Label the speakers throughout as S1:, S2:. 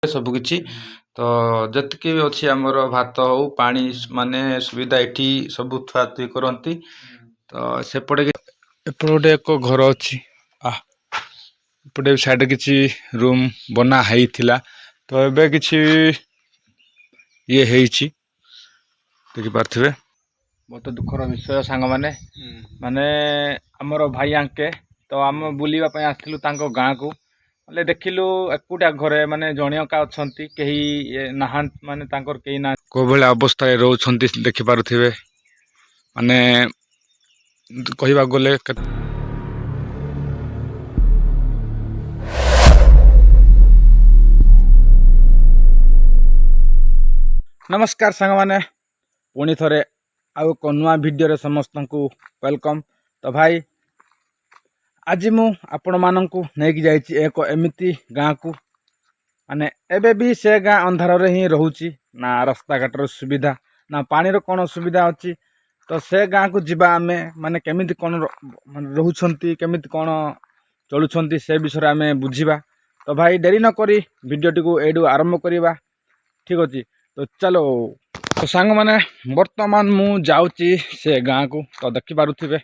S1: सबकिछि तो जतकि भी अछि हमर भात हो पानी माने सुविधा एठी सब थुआ थुई करंती तो सेपटे एपटे गोटे एक घर अछि एपटे साइड किछि रूम बना हेइथिला तो एबे किछि ये हेइछि देखि पारथिबे बहुत दुखर विषय सांग माने माने हमर भाई आंके तो हम बुलिबा पय आथिलु तांको गाँ को बोले देखिलु एकुटिया घरे माने जणियका अछंती केही नाहां माने तांकर केही ना को भले अवस्था रहउछंती देखि पारुथिबे माने कहिबा गले नमस्कार सांग माने पुणी थरे आउ को नुआ वीडियो रे समस्त को वेलकम तो भाई आज मु आपण माननकु नेकी जाइछि एक एमिति गाँ को माने एबे भी से गाँ अंधार रे ही रहउछि ना रास्ता घाटर सुविधा ना पानी रो कोन सुविधा अछि तो से गाँ को जिबा आमे माने केमिति कोन रहउछंती केमिति कोन चलुछंती से विषय रे आमे बुझिबा तो भाई देरी न करी वीडियो टी को एडु आरंभ करिबा ठीक अछि तो चलो तो सांग माने वर्तमान मु जाउची से गाँ को तो देखि पारुथिबे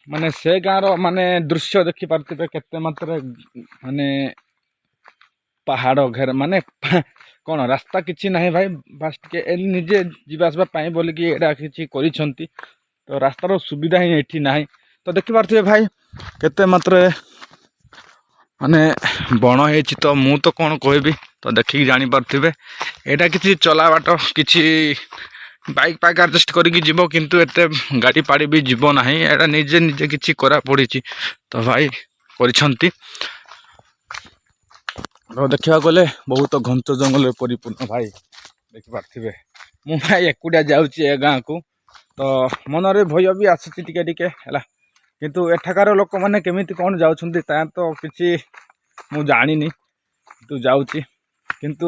S1: माने से गाँ रो माने दृश्य देखि पारुथिबे केते मात्रा माने पहाड़ घेर माने कौन रास्ता किछि नाही भाई बास के निजे जीवासबा पाई बोल कि एडा किछि करिसंती तो रास्ता रो सुविधा ही एठी नाही तो देखि पारुथिबे भाई केते मात्रा माने बण हेछि तो मु तो कोन कहबी तो देखि जानि पारुथिबे एटा किछि चला बाट किछि बाइक पाइक एडजस्ट करिकि जीवो किंतु एते गाड़ी पाड़ी भी जीवो नाही एटा निजे निजे किछि करा पड़िछि तो भाई करिसंती देखा गले बहुत घंच जंगल परिपूर्ण भाई देखि पार्थिबे मु भाई एकुटिया जाउची ए गाँ को तो मनरे भय भी आसुची टिके टिके हैला किंतु एठाकार लोक माने केमिति कोन जाउछंती ता तो किछि मु जानिनी तू जाउची किंतु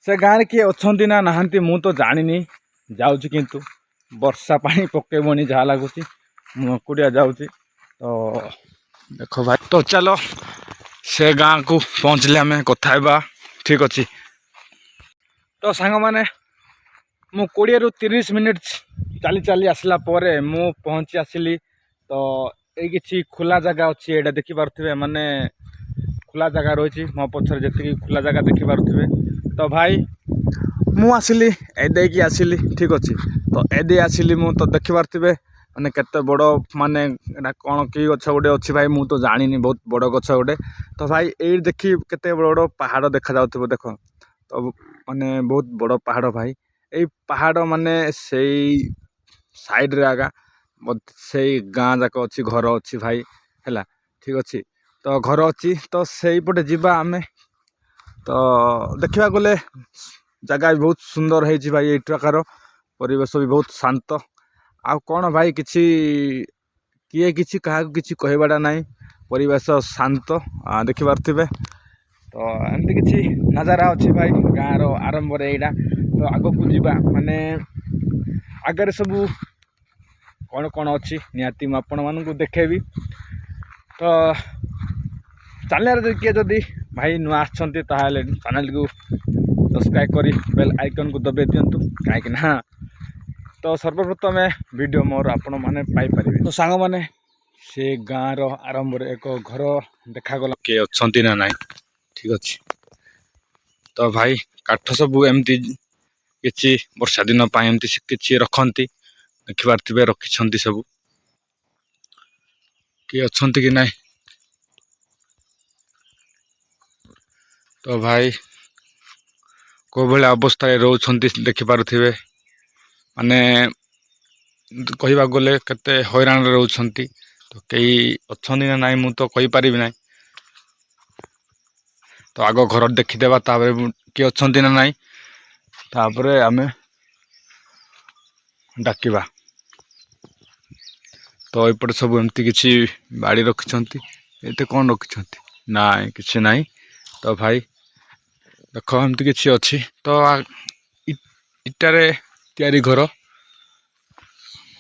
S1: से गाँ रे के अछंती ना नाहंती मु तो जानिनी जाउची किंतु वर्षा पानी पकेबनी जा लागुची मु एकुटिया जाउची तो देखो भाई तो चलो से गाँ को पहुँचले आम कथा ठीक अच्छे तो सांग माने मु 20 ରୁ 30 मिनिट चली चली आसला परे मु पहुँची आसिली तो ये किसी खुला जगह अच्छी एटा देखि पारुथिबे माने खुला जगह रही मो पछर जति खुला जगह देखि पारुथिबे तो भाई मु आसिली एदे की आसिली ठीक अच्छे तो एदे आसिली मु तो देखि पारुथिबे माने केते बड़ माने एटा कोन की गछ गोटे अछि भाई मु तो जानिनी बहुत बड़ गछ गोटे तो भाई ए देखि केते बड़ पहाड़ देखा जाउथबो देखो तो माने बहुत बड़ पहाड़ भाई ए पहाड़ माने सेई साइड रे आगा सेई गाँ जाक अछि घर अछि भाई हैला ठीक अछि तो घर अछि तो सेई पटे जिबा आमे तो देखिबा गले जगह बहुत सुंदर है भाई एठाकार परिवेश भी बहुत शांत आ कौन भाई किसी किए किसी क्या किसी कहबाटा ना परिवेश शांत देखि पार्थिबे तो एमती किसी नजारा अच्छे भाई गाँव रो आरंभ रे एटा तो आग को जीवा माने आगे सबू कौन कौन अच्छी निहाती मु आपण मानू देखेबी तो चैनल किए जदि भाई नुआ आछंती ताहाले चैनल को सब्सक्राइब करी बेल आइकन को दबे दियंतु काहे ना तो सर्वप्रथम वीडियो मोर आपण माने पाई परिबे तो सांग माने से गाँ रो आरंभ रे एक घर देखा गला के अछंती ना नाही ठीक अछि तो भाई काठ सब एमती किछि वर्षा दिन पाए एमती किछि रखंती देखि पारथिबे रखिछंती सब के अछंती कि नाही तो भाई को भले अवस्था रहउछंती देखि पारुथिबे माने कहिबा गले केते हैरान रहउछंती तो कई अछंती ना नाही मु तो कहि परिबि नाही तो आगो घर देखि देबा ताबरे के अछंती ना नाही ताबरे आमे डाकिबा तो एपटे सब एमती किछि बाड़ी रखिछंती एते कोन रखिछंती नाय किछि नाही तो भाई देखो एमती किछि अछि तो इटारे तयारी घर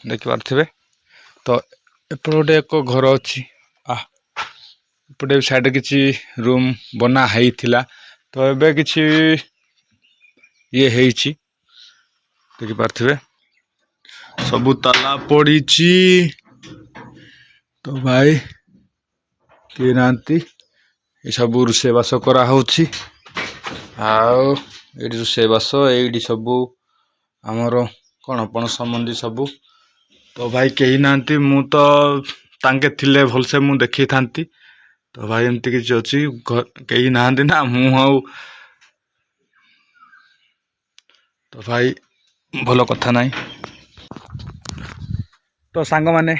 S1: देखि पारथिबे तो एपटे गोटे एक घर अछि एपटे साइड किछि रूम बना हेइथिला ତ ଏବେ କିଛି ଇଏ ହେଇଛି ଦେଖିପାରୁଥିବେ ସବୁ ତାଲା ପଡ଼ିଛି। ତ ଭାଇ କିଏ ନାହାନ୍ତି ଏସବୁ ରୋଷେଇବାସ କରାହେଉଛି। ଆଉ ଏଇଠି ରୋଷେଇବାସ ଏଇଠି ସବୁ ଆମର କ'ଣ ପଣସ ମଞ୍ଜି ସବୁ। ତ ଭାଇ କେହି ନାହାନ୍ତି ମୁଁ ତ ତାଙ୍କେ ଥିଲେ ଭଲସେ ମୁଁ ଦେଖେଇଥାନ୍ତି। ତ ଭାଇ ଏମିତି କିଛି ଅଛି କେହି ନାହାନ୍ତି ନା ମୁଁ ଆଉ ତ ଭାଇ ଭଲ କଥା ନାହିଁ। ତ ସାଙ୍ଗମାନେ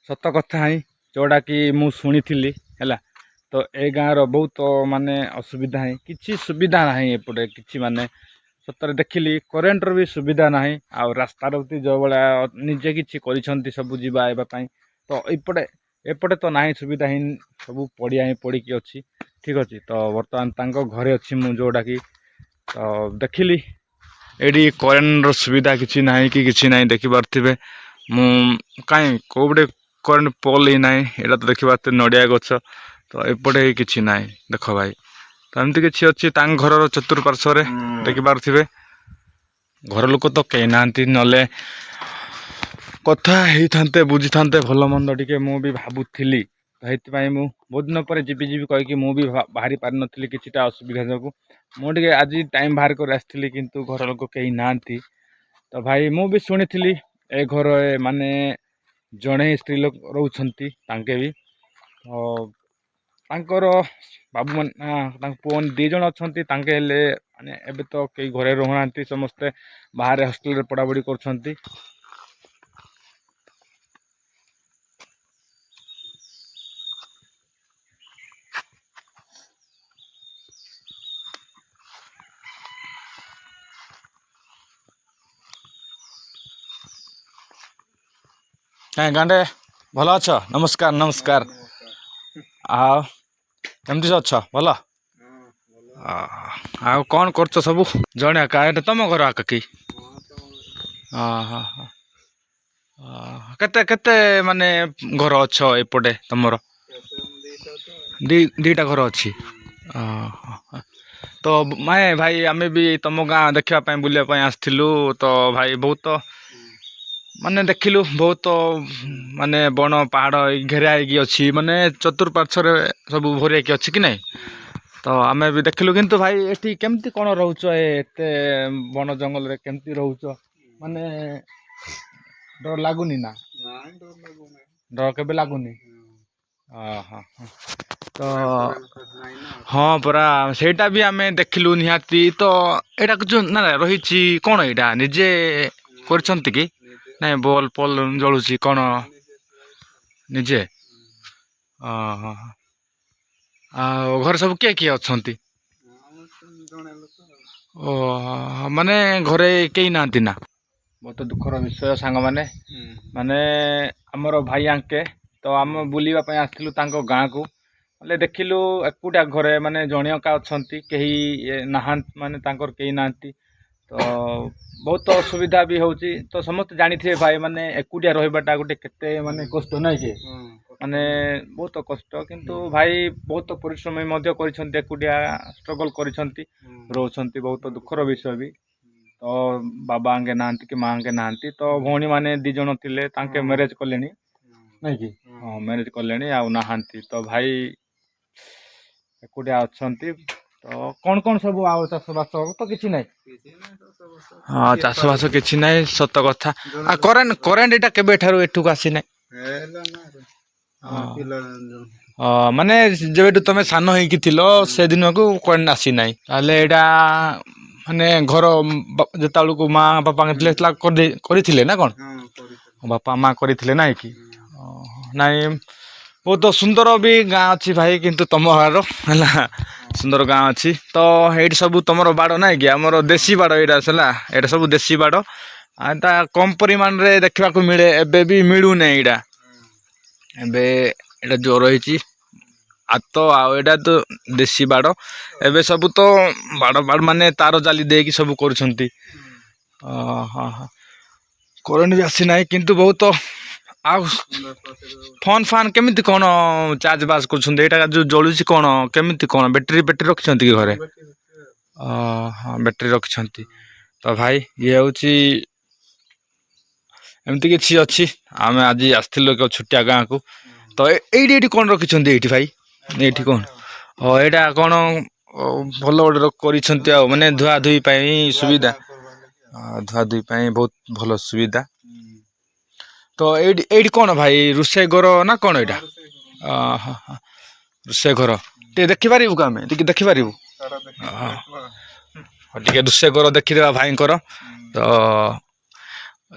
S1: ସତ କଥା ହିଁ ଯେଉଁଟାକି ମୁଁ ଶୁଣିଥିଲି ହେଲା। ତ ଏ ଗାଁର ବହୁତ ମାନେ ଅସୁବିଧା ହିଁ କିଛି ସୁବିଧା ନାହିଁ ଏପଟେ କିଛି ମାନେ ସତରେ ଦେଖିଲି କରେଣ୍ଟର ବି ସୁବିଧା ନାହିଁ। ଆଉ ରାସ୍ତାର ବି ଯେଉଁଭଳିଆ ନିଜେ କିଛି କରିଛନ୍ତି ସବୁ ଯିବା ଆଇବା ପାଇଁ। ତ ଏପଟେ ତ ନାହିଁ ସୁବିଧା ହିଁ ସବୁ ପଡ଼ିଆ ହିଁ ପଡ଼ିକି ଅଛି। ଠିକ୍ ଅଛି ତ ବର୍ତ୍ତମାନ ତାଙ୍କ ଘରେ ଅଛି ମୁଁ ଯେଉଁଟାକି ତ ଦେଖିଲି ଏଇଠି କରେଣ୍ଟର ସୁବିଧା କିଛି ନାହିଁ କି କିଛି ନାହିଁ ଦେଖିପାରୁଥିବେ। ମୁଁ କାହିଁ କେଉଁ ଗୋଟେ କରେଣ୍ଟ ପୋଲ୍ ହିଁ ନାହିଁ। ଏଇଟା ତ ଦେଖିପାରୁଥିବେ ନଡ଼ିଆ ଗଛ ତ ଏପଟେ କିଛି ନାହିଁ ଦେଖ ଭାଇ। ତ ଏମିତି କିଛି ଅଛି ତାଙ୍କ ଘରର ଚତୁଃପାର୍ଶ୍ୱରେ ଦେଖିପାରୁଥିବେ। ଘର ଲୋକ ତ କେହି ନାହାନ୍ତି ନହେଲେ କଥା ହେଇଥାନ୍ତେ ବୁଝିଥାନ୍ତେ ଭଲ ମନ୍ଦ ଟିକେ ମୁଁ ବି ଭାବୁଥିଲି। ତ ସେଥିପାଇଁ ମୁଁ ବହୁତ ଦିନ ପରେ ଯିବି କହିକି ମୁଁ ବି ବାହାରି ପାରିନଥିଲି କିଛିଟା ଅସୁବିଧା ଯୋଗୁଁ। ମୁଁ ଟିକେ ଆଜି ଟାଇମ୍ ବାହାର କରି ଆସିଥିଲି କିନ୍ତୁ ଘର ଲୋକ କେହି ନାହାନ୍ତି। ତ ଭାଇ ମୁଁ ବି ଶୁଣିଥିଲି ଏ ଘର ମାନେ ଜଣେ ସ୍ତ୍ରୀ ଲୋକ ରହୁଛନ୍ତି ତାଙ୍କେ ବି ତାଙ୍କର ବାବୁ ମାନେ ତାଙ୍କ ପୁଅମାନେ 2 ଜଣ ଅଛନ୍ତି। ତାଙ୍କେ ହେଲେ ମାନେ ଏବେ ତ କେହି ଘରେ ରହୁନାହାନ୍ତି ସମସ୍ତେ ବାହାରେ ହଷ୍ଟେଲରେ ପଢ଼ାପଢ଼ି କରୁଛନ୍ତି। କାଇଁ ଗାଣ୍ଡେ ଭଲ ଅଛ? ନମସ୍କାର ନମସ୍କାର। ଆଉ କେମିତି ଅଛ? ଭଲ। ଆଉ କ'ଣ କରୁଛ ସବୁ? ଜଣେ ଏକା ଏଇଟା ତମ ଘର ଆକା କି? କେତେ କେତେ ମାନେ ଘର ଅଛ ଏପଟେ ତମର? ଦିଟା ଘର ଅଛି। ତ ଭାଇ ଆମେ ବି ତମ ଗାଁ ଦେଖିବା ପାଇଁ ବୁଲିବା ପାଇଁ ଆସିଥିଲୁ। ତ ଭାଇ ବହୁତ ମାନେ ଦେଖିଲୁ ବହୁତ ମାନେ ବଣ ପାହାଡ଼ ଘେରା ହେଇକି ଅଛି ମାନେ ଚତୁଃପାର୍ଶ୍ୱରେ ସବୁ ଘେରେଇକି ଅଛି କି ନାଇଁ। ତ ଆମେ ବି ଦେଖିଲୁ କିନ୍ତୁ ଭାଇ ଏଠି କେମିତି କ'ଣ ରହୁଛ ଏତେ ବଣ ଜଙ୍ଗଲରେ କେମିତି ରହୁଛ? ମାନେ ଡର ଲାଗୁନି ନା? ଡର କେବେ ଲାଗୁନି? ତ ହଁ ପରା ସେଇଟା ବି ଆମେ ଦେଖିଲୁ ନିହାତି। ତ ଏଇଟାକୁ ଯେଉଁ ନା ରହିଛି କ'ଣ ଏଇଟା ନିଜେ କରିଛନ୍ତି କି? ନାଇଁ ବଲ୍ ପଲ୍ ଜଳୁଛି କ'ଣ ନିଜେ? ଆଉ ଘରେ ସବୁ କିଏ କିଏ ଅଛନ୍ତି? ମାନେ ଘରେ କେହି ନାହାନ୍ତି ନା? ବହୁତ ଦୁଃଖର ବିଷୟ ସାଙ୍ଗମାନେ। ମାନେ ଆମର ଭାଇ ଆଙ୍କେ ତ ଆମେ ବୁଲିବା ପାଇଁ ଆସିଥିଲୁ ତାଙ୍କ ଗାଁକୁ। ହେଲେ ଦେଖିଲୁ ଏକୁଟିଆ ଘରେ ମାନେ ଜଣିଅକା ଅଛନ୍ତି କେହି ନାହାନ୍ତି ମାନେ ତାଙ୍କର କେହି ନାହାନ୍ତି। ତ ବହୁତ ଅସୁବିଧା ବି ହେଉଛି। ତ ସମସ୍ତେ ଜାଣିଥିବେ ଭାଇ ମାନେ ଏକୁଟିଆ ରହିବାଟା ଗୋଟେ କେତେ ମାନେ କଷ୍ଟ ନାହିଁ କି? ମାନେ ବହୁତ କଷ୍ଟ କିନ୍ତୁ ଭାଇ ବହୁତ ପରିଶ୍ରମ ମଧ୍ୟ କରିଛନ୍ତି ଏକୁଟିଆ ଷ୍ଟ୍ରଗଲ୍ କରିଛନ୍ତି ରହୁଛନ୍ତି। ବହୁତ ଦୁଃଖର ବିଷୟ ବି। ତ ବାବା ଆଙ୍କେ ନାହାନ୍ତି କି ମା ଆଙ୍କେ ନାହାନ୍ତି। ତ ଭଉଣୀମାନେ 2 ଜଣ ଥିଲେ ତାଙ୍କେ ମ୍ୟାରେଜ୍ କଲେଣି ନାଇଁ କି? ହଁ ମ୍ୟାରେଜ୍ କଲେଣି ଆଉ ନାହାନ୍ତି। ତ ଭାଇ ଏକୁଟିଆ ଅଛନ୍ତି। ତ କ'ଣ ସବୁ ଆଉ ଚାଷବାସ ତ କିଛି ନାହିଁ? ହଁ ଚାଷବାସ କିଛି ନାହିଁ ସତ କଥା। ଆଉ କରେଣ୍ଟ ଏଇଟା କେବେଠାରୁ ଏଠୁକୁ ଆସିନାହିଁ? ମାନେ ଯେବେଠୁ ତମେ ସାନ ହେଇକି ଥିଲ ସେଦିନକୁ କରେଣ୍ଟ ଆସିନାହିଁ। ତାହେଲେ ଏଇଟା ମାନେ ଘର ଯେତେବେଳକୁ ମା ବାପାଙ୍କ ଥିଲେ କରିଥିଲେ ନା କ'ଣ? ବାପା ମା କରିଥିଲେ ନାଇଁ କି? ନାଇଁ ବହୁତ ସୁନ୍ଦର ବି ଗାଁ ଅଛି ଭାଇ କିନ୍ତୁ ତମ ଗାଁର ହେଲା ସୁନ୍ଦର ଗାଁ ଅଛି। ତ ଏଇଠି ସବୁ ତମର ବାଡ଼ ନାଇଁ କି? ଆମର ଦେଶୀ ବାଡ଼ ଏଇଟା ହେଲା। ଏଇଟା ସବୁ ଦେଶୀ ବାଡ଼। ଆଉ ତା କମ୍ ପରିମାଣରେ ଦେଖିବାକୁ ମିଳେ ଏବେ ବି ମିଳୁନାହିଁ ଏଇଟା। ଏବେ ଏଇଟା ଜ୍ୱର ହେଇଛି ଆଉ ଏଇଟା ତ ଦେଶୀ ବାଡ଼। ଏବେ ସବୁ ତ ବାଡ଼ ମାନେ ତାର ଜାଲି ଦେଇକି ସବୁ କରୁଛନ୍ତି। କରେଣ୍ଟ ବି ଆସିନାହିଁ କିନ୍ତୁ ବହୁତ ଆଉ ଫୋନ୍ ଫାନ୍ କେମିତି କ'ଣ ଚାର୍ଜ ବାର୍ଜ କରୁଛନ୍ତି? ଏଇଟା ଯେଉଁ ଜଳୁଛି କ'ଣ କେମିତି କ'ଣ ବ୍ୟାଟେରୀ ରଖିଛନ୍ତି କି ଘରେ? ହଁ ବ୍ୟାଟେରୀ ରଖିଛନ୍ତି। ତ ଭାଇ ଇଏ ହେଉଛି ଏମିତି କିଛି ଅଛି। ଆମେ ଆଜି ଆସିଥିଲୁ ଏକ ଛୋଟିଆ ଗାଁକୁ। ତ ଏଇଠି କ'ଣ ରଖିଛନ୍ତି ଏଇଠି ଭାଇ? ଏଇଠି କ'ଣ ଏଇଟା କ'ଣ ଭଲ ଗୋଟେ କରିଛନ୍ତି ଆଉ ମାନେ ଧୁଆଧୁଇ ପାଇଁ ସୁବିଧା। ଧୁଆଧୁଇ ପାଇଁ ବହୁତ ଭଲ ସୁବିଧା। ତ ଏଇଠି କ'ଣ ଭାଇ ରୋଷେଇ ଘର ନା କ'ଣ ଏଇଟା? ରୋଷେଇ ଘର ଟିକେ ଦେଖିପାରିବୁ କି ଆମେ ଟିକେ ଦେଖିପାରିବୁ? ଟିକେ ରୋଷେଇ ଘର ଦେଖିଦେବା ଭାଇଙ୍କର। ତ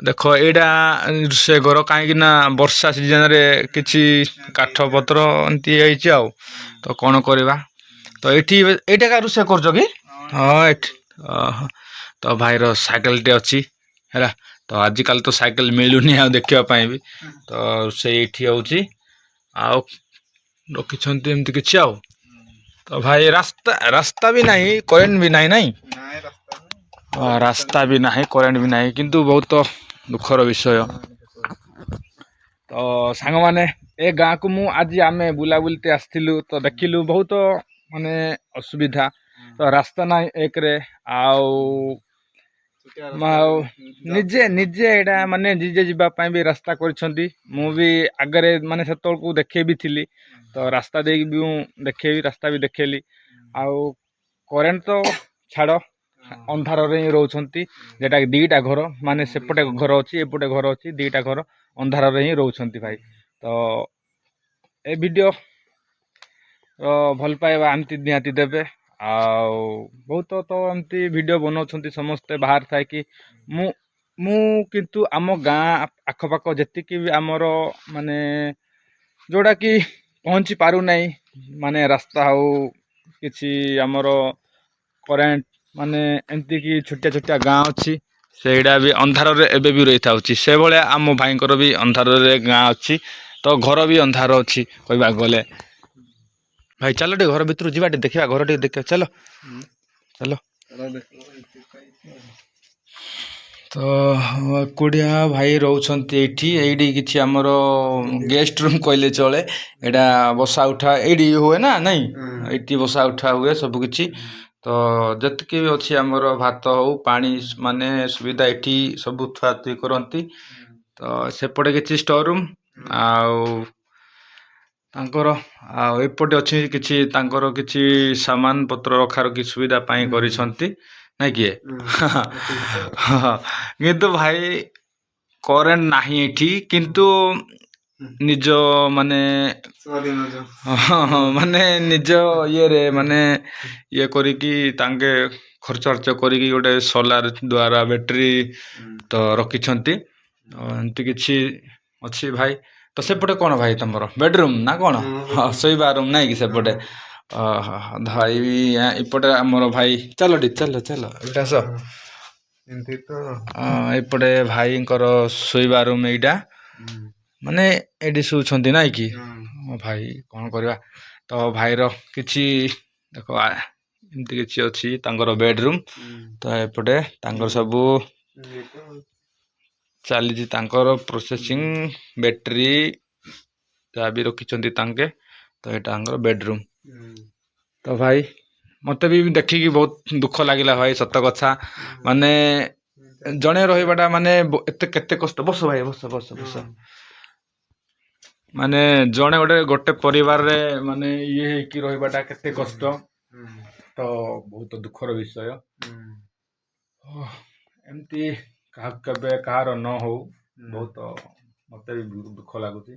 S1: ଦେଖ ଏଇଟା ରୋଷେଇ ଘର କାହିଁକି ନା ବର୍ଷା ସିଜନରେ କିଛି କାଠ ପତ୍ର ଏମିତି ହେଇଛି ଆଉ। ତ କ'ଣ କରିବା? ତ ଏଇଟା ରୋଷେଇ କରୁଛ କି? ହଁ ଏଠି ତ ଭାଇର ସାଇକେଲଟେ ଅଛି ହେଲା। ତ ଆଜିକାଲି ତ ସାଇକେଲ ମିଳୁନି ଆଉ ଦେଖିବା ପାଇଁ ବି। ତ ସେଇଠି ହେଉଛି ଆଉ ରଖିଛନ୍ତି ଏମିତି କିଛି ଆଉ। ତ ଭାଇ ରାସ୍ତା ବି ନାହିଁ କରେଣ୍ଟ ବି ନାହିଁ ନାଇଁ? ରାସ୍ତା ବି ନାହିଁ କରେଣ୍ଟ ବି ନାହିଁ କିନ୍ତୁ ବହୁତ ଦୁଃଖର ବିଷୟ। ତ ସାଙ୍ଗମାନେ ଏ ଗାଁକୁ ଆମେ ବୁଲାବୁଲିতে ଆସିଥିଲୁ। ତ ଦେଖିଲୁ ବହୁତ ମାନେ ଅସୁବିଧା। ତ ରାସ୍ତା ନାହିଁ ଏକରେ ଆଉ ନିଜେ ଏଇଟା ମାନେ ନିଜେ ଯିବା ପାଇଁ ବି ରାସ୍ତା କରିଛନ୍ତି। ମୁଁ ବି ଆଗରେ ମାନେ ସେତେବେଳକୁ ଦେଖେଇ ବି ଥିଲି। ତ ରାସ୍ତା ଦେଇକି ବି ମୁଁ ରାସ୍ତା ବି ଦେଖେଇଲି। ଆଉ କରେଣ୍ଟ ତ ଛାଡ଼ ଅନ୍ଧାରରେ ହିଁ ରହୁଛନ୍ତି। ଯେଟାକି ଦୁଇଟା ଘର ମାନେ ସେପଟେ ଘର ଅଛି ଏପଟେ ଘର ଅଛି ଦୁଇଟା ଘର ଅନ୍ଧାରରେ ହିଁ ରହୁଛନ୍ତି ଭାଇ। ତ ଏ ଭିଡ଼ିଓ ଭଲ ପାଇବା ଏମିତି ନିହାତି ଦେବେ। ଆଉ ବହୁତ ତ ଏମିତି ଭିଡ଼ିଓ ବନାଉଛନ୍ତି ସମସ୍ତେ ବାହାରେ ଥାଇକି। ମୁଁ କିନ୍ତୁ ଆମ ଗାଁ ଆଖପାଖ ଯେତିକି ବି ଆମର ମାନେ ଯେଉଁଟାକି ପହଞ୍ଚି ପାରୁନାହିଁ ମାନେ ରାସ୍ତା ହଉ କିଛି ଆମର କରେଣ୍ଟ ମାନେ ଏମିତିକି ଛୋଟିଆ ଗାଁ ଅଛି ସେଇଟା ବି ଅନ୍ଧାରରେ ଏବେ ବି ରହିଥାଉଛି। ସେଭଳିଆ ଆମ ଭାଇଙ୍କର ବି ଅନ୍ଧାରରେ ଗାଁ ଅଛି। ତ ଘର ବି ଅନ୍ଧାର ଅଛି କହିବାକୁ ଗଲେ। ଭାଇ ଚାଲ ଟିକେ ଘର ଭିତରୁ ଯିବା ଟିକେ ଦେଖିବା ଘର ଟିକେ ଦେଖିବା ଚାଲ। ତ ଏକୁଟିଆ ଭାଇ ରହୁଛନ୍ତି ଏଇଠି କିଛି ଆମର ଗେଷ୍ଟ ରୁମ୍ କହିଲେ ଚଳେ। ଏଇଟା ବସା ଉଠା ଏଇଠି ହୁଏ ନା ନାଇଁ? ଏଇଠି ବସା ଉଠା ହୁଏ ସବୁକିଛି। ତ ଯେତିକି ବି ଅଛି ଆମର ଭାତ ହଉ ପାଣି ମାନେ ସୁବିଧା ଏଇଠି ସବୁ ଥୁଆଥୁଇ କରନ୍ତି। ତ ସେପଟେ କିଛି ଷ୍ଟୋର ରୁମ୍ ଆଉ ତାଙ୍କର ଆଉ ଏପଟେ ଅଛି କିଛି ତାଙ୍କର କିଛି ସାମାନ ପତ୍ର ରଖାର କିଛି ସୁବିଧା ପାଇଁ କରିଛନ୍ତି ନାଇଁ କିଏ? କିନ୍ତୁ ଭାଇ କରେଣ୍ଟ ନାହିଁ ଏଠି କିନ୍ତୁ ନିଜ ମାନେ ମାନେ ନିଜ ଇଏରେ ମାନେ ଇଏ କରିକି ତାଙ୍କେ ଖର୍ଚ୍ଚ କରିକି ଗୋଟେ ସୋଲାର ଦ୍ୱାରା ବ୍ୟାଟେରୀ ତ ରଖିଛନ୍ତି। ଏମିତି କିଛି ଅଛି ଭାଇ। ତ ସେପଟେ କ'ଣ ଭାଇ ତମର ବେଡ଼ରୁମ୍ ନା କ'ଣ? ଶୋଇବା ରୁମ୍ ନାଇଁ କି ସେପଟେ? ଭାଇ ଏପଟେ ଆମର ଭାଇ ଚାଲ ଏଇଟା ଆସ। ଏପଟେ ଭାଇଙ୍କର ଶୋଇବା ରୁମ୍ ଏଇଟା ମାନେ ଏଇଠି ଶୋଉଛନ୍ତି ନାଇଁ କି? ଭାଇ କ'ଣ କରିବା? ତ ଭାଇର କିଛି ଦେଖ ଏମିତି କିଛି ଅଛି ତାଙ୍କର ବେଡ଼ରୁମ୍। ତ ଏପଟେ ତାଙ୍କର ସବୁ ଚାଲିଛି ତାଙ୍କର ପ୍ରୋସେସିଂ ବ୍ୟାଟେରୀ ଯାହା ବି ରଖିଛନ୍ତି ତାଙ୍କେ। ତ ଏଇଟା ତାଙ୍କର ବେଡ଼ରୁମ୍। ତ ଭାଇ ମୋତେ ବି ଦେଖିକି ବହୁତ ଦୁଃଖ ଲାଗିଲା ଭାଇ ସତ କଥା। ମାନେ ଜଣେ ରହିବାଟା ମାନେ ଏତେ କେତେ କଷ୍ଟ। ବସ ଭାଇ ବସ। ମାନେ ଜଣେ ଗୋଟେ ପରିବାରରେ ମାନେ ଇଏ ହେଇକି ରହିବାଟା କେତେ କଷ୍ଟ। ତ ବହୁତ ଦୁଃଖର ବିଷୟ। ଏମିତି କାହାକୁ କେବେ କାହାର ନ ହଉ ବହୁତ ମୋତେ ବି ଦୁଃଖ ଲାଗୁଛି।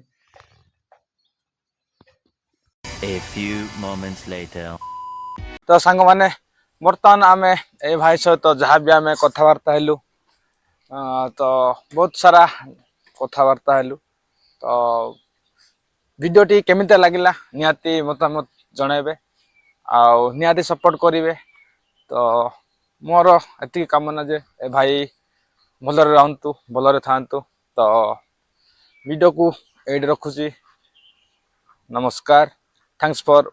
S1: ତ ସାଙ୍ଗମାନେ ବର୍ତ୍ତମାନ ଆମେ ଏଇ ଭାଇ ସହିତ ଯାହା ବି ଆମେ କଥାବାର୍ତ୍ତା ହେଲୁ ତ ବହୁତ ସାରା କଥାବାର୍ତ୍ତା ହେଲୁ। ତ ଭିଡ଼ିଓଟି କେମିତି ଲାଗିଲା ନିହାତି ମତାମତ ଜଣାଇବେ ଆଉ ନିହାତି ସପୋର୍ଟ କରିବେ। ତ ମୋର ଏତିକି କାମନା ଯେ ଏ ଭାଇ ଭଲରେ ରହନ୍ତୁ ଭଲରେ ଥାଆନ୍ତୁ। ତ ଭିଡ଼ିଓକୁ ଏଇଠି ରଖୁଛି। ନମସ୍କାର। Thanks for